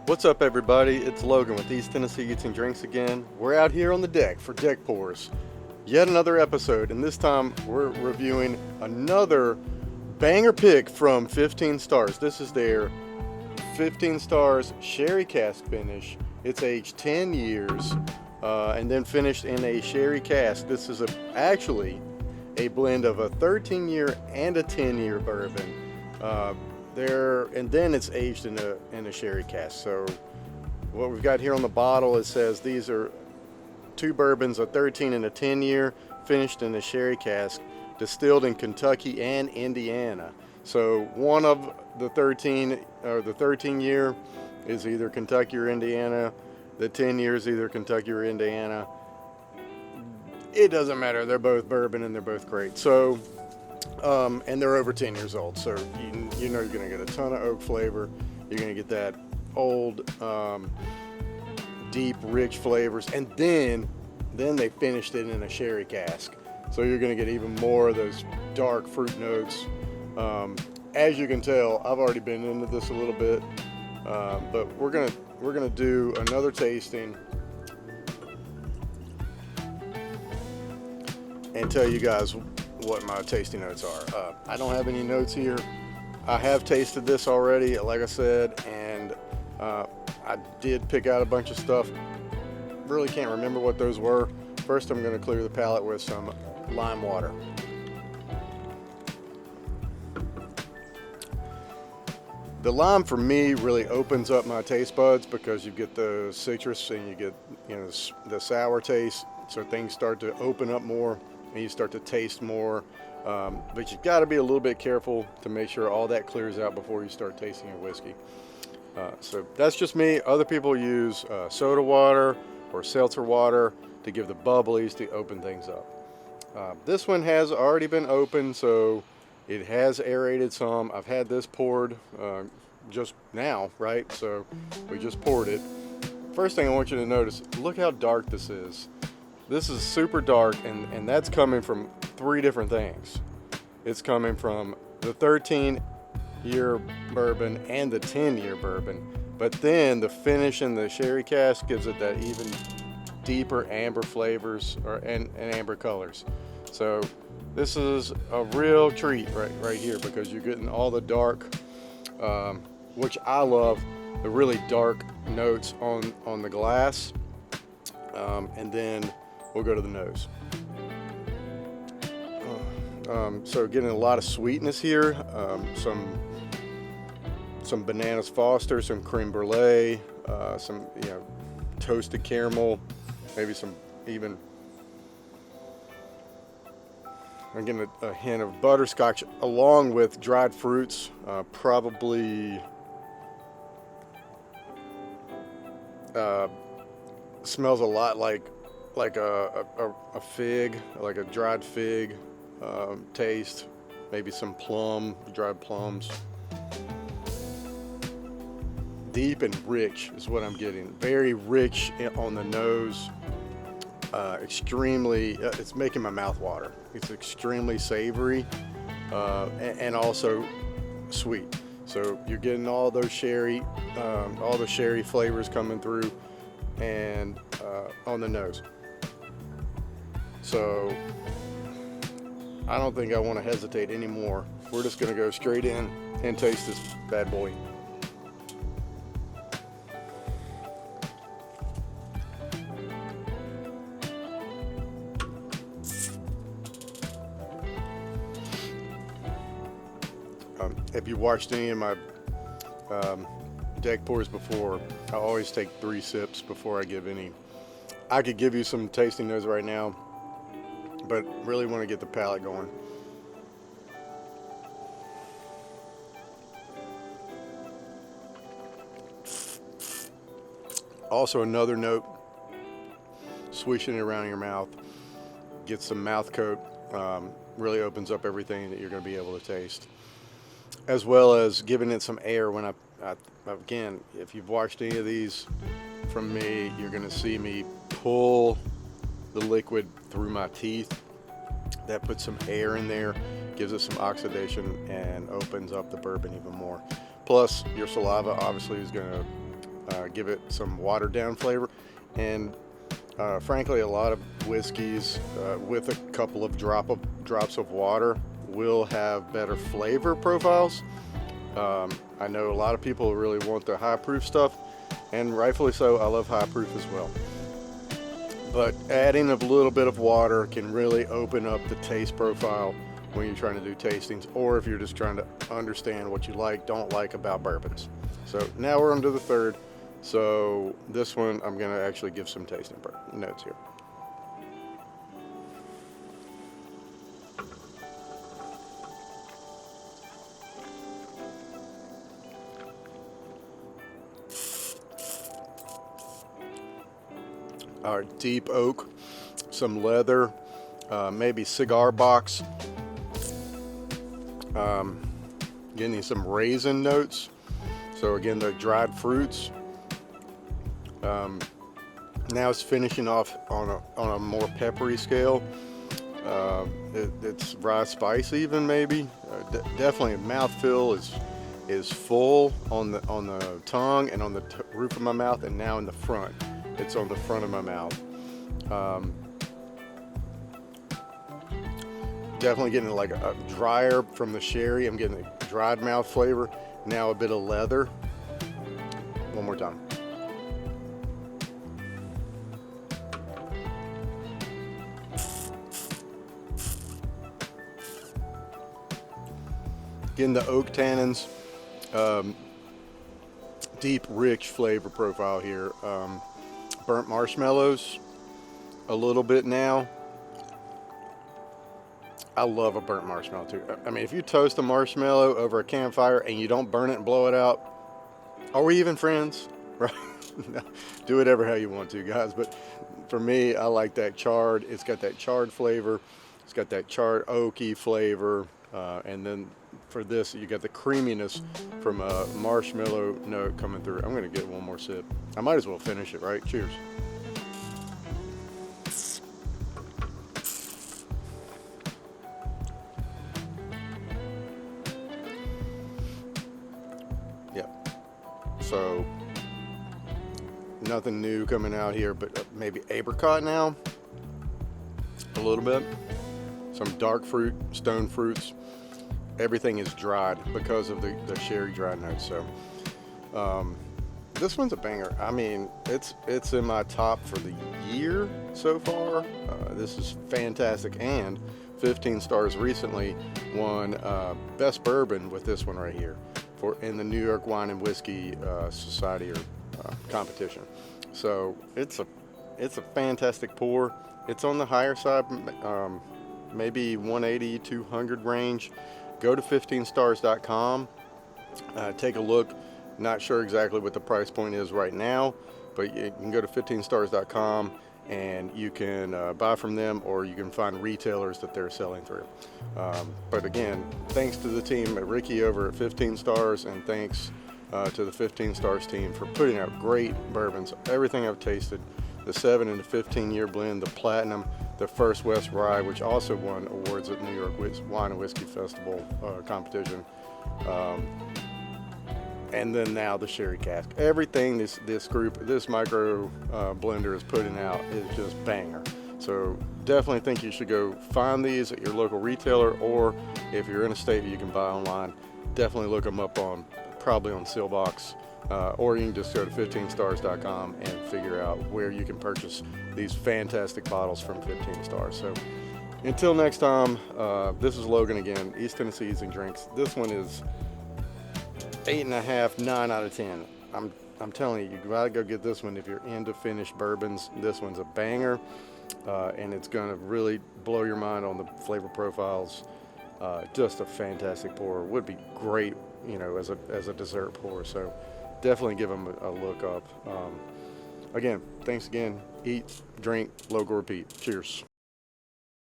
What's up, everybody? It's Logan with East Tennessee Eats and Drinks again. We're out here on the deck for Deck Pours. Yet another episode, and this time we're reviewing another banger pick from 15 Stars. This is their 15 Stars Sherry Cask finish. It's aged 10 years and then finished in a Sherry Cask. This is actually a blend of a 13-year and a 10-year bourbon. And then it's aged in a Sherry Cask. So what we've got here on the bottle, it says these are two bourbons, a 13 and a 10-year, finished in a Sherry Cask, distilled in Kentucky and Indiana. So one of the 13-year is either Kentucky or Indiana. The 10 years either Kentucky or Indiana. It doesn't matter. They're both bourbon and they're both great. So, and they're over 10 years old. So you know you're going to get a ton of oak flavor. You're going to get that old, deep, rich flavors. And then they finished it in a Sherry Cask. So you're going to get even more of those dark fruit notes. As you can tell, I've already been into this a little bit, but we're gonna do another tasting and tell you guys what my tasting notes are. I don't have any notes here. I have tasted this already, like I said, and I did pick out a bunch of stuff. Really can't remember what those were. First, I'm going to clear the palate with some lime water. The lime for me really opens up my taste buds because you get the citrus and you get the sour taste, so things start to open up more and you start to taste more. But you've got to be a little bit careful to make sure all that clears out before you start tasting your whiskey. So that's just me. Other people use soda water or seltzer water to give the bubblies to open things up. This one has already been opened, so it has aerated some. I've had this poured just now, right? So we just poured it. First thing I want you to notice, look how dark this is. This is super dark, and that's coming from three different things. It's coming from the 13-year bourbon and the 10-year bourbon, but then the finish in the Sherry Cask gives it that even deeper amber flavors and amber colors. So this is a real treat right here because you're getting all the dark, which I love, the really dark notes on the glass, and then we'll go to the nose. So getting a lot of sweetness here, some bananas Foster, some creme brulee, some toasted caramel, maybe some even. I'm getting a hint of butterscotch along with dried fruits, probably smells a lot like a fig, like a dried fig taste, maybe some dried plums. Deep and rich is what I'm getting. Very rich on the nose. It's making my mouth water. It's extremely savory and also sweet. So you're getting all those all the sherry flavors coming through and on the nose. So I don't think I want to hesitate anymore. We're just going to go straight in and taste this bad boy. If you've watched any of my deck pours before, I always take 3 sips before I give any. I could give you some tasting notes right now, but really want to get the palate going. Also, another note, swishing it around in your mouth, get some mouth coat, really opens up everything that you're going to be able to taste, as well as giving it some air. When again, if you've watched any of these from me, you're going to see me pull the liquid through my teeth. That puts some air in there, gives it some oxidation, and opens up the bourbon even more. Plus, your saliva obviously is going to give it some watered down flavor. And frankly, a lot of whiskeys with a couple of drops of water will have better flavor profiles. I know a lot of people really want the high proof stuff, and rightfully so. I love high proof as well. But adding a little bit of water can really open up the taste profile when you're trying to do tastings, or if you're just trying to understand what you like, don't like about bourbons. So now we're on to the third. So this one, I'm going to actually give some tasting notes here. Our deep oak, some leather, maybe cigar box, getting some raisin notes. So again, the dried fruits. Now it's finishing off on a more peppery scale. It's rye spice even maybe. Definitely mouthfeel is full on the tongue and on the roof of my mouth, and now in the front. It's on the front of my mouth. Definitely getting like a drier from the sherry. I'm getting a dried mouth flavor. Now a bit of leather. One more time. Getting the oak tannins. Deep, rich flavor profile here. Burnt marshmallows a little bit now. I love a burnt marshmallow too. I mean, if you toast a marshmallow over a campfire and you don't burn it and blow it out, are we even friends? Right? No, do whatever how you want to, guys. But for me, I like that charred. It's got that charred flavor. It's got that charred oaky flavor. And then for this, you got the creaminess from a marshmallow note coming through. I'm going to get one more sip. I might as well finish it, right? Cheers. Yep. So nothing new coming out here, but maybe apricot now. A little bit. Some dark fruit, stone fruits. Everything is dried because of the sherry dry notes. So this one's a banger. I mean, it's in my top for the year so far. This is fantastic, and 15 Stars recently won best bourbon with this one right here in the New York Wine and Whiskey Society or competition. So it's a fantastic pour. It's on the higher side, maybe 180, 200 range. Go to 15stars.com, take a look. Not sure exactly what the price point is right now, but you can go to 15stars.com and you can buy from them, or you can find retailers that they're selling through. But again, thanks to the team at Ricky over at 15 Stars, and thanks to the 15 Stars team for putting out great bourbons. Everything I've tasted, the 7 and the 15-year blend, the Platinum, the First West Rye, which also won awards at New York Wine and Whiskey Festival competition, and then now the Sherry Cask. Everything this group, this micro blender is putting out is just banger. So definitely think you should go find these at your local retailer, or if you're in a state that you can buy online, definitely look them up probably on Sealbox. Or you can just go to 15stars.com and figure out where you can purchase these fantastic bottles from 15 Stars. So until next time, this is Logan again, East Tennessee Easy Drinks. This one is 8.5, 9 out of 10. I'm telling you gotta go get this one if you're into finished bourbons. This one's a banger, and it's gonna really blow your mind on the flavor profiles. Just a fantastic pour. Would be great, as a dessert pour. So definitely give them a look up. Again, thanks again. Eat, drink, local repeat. Cheers.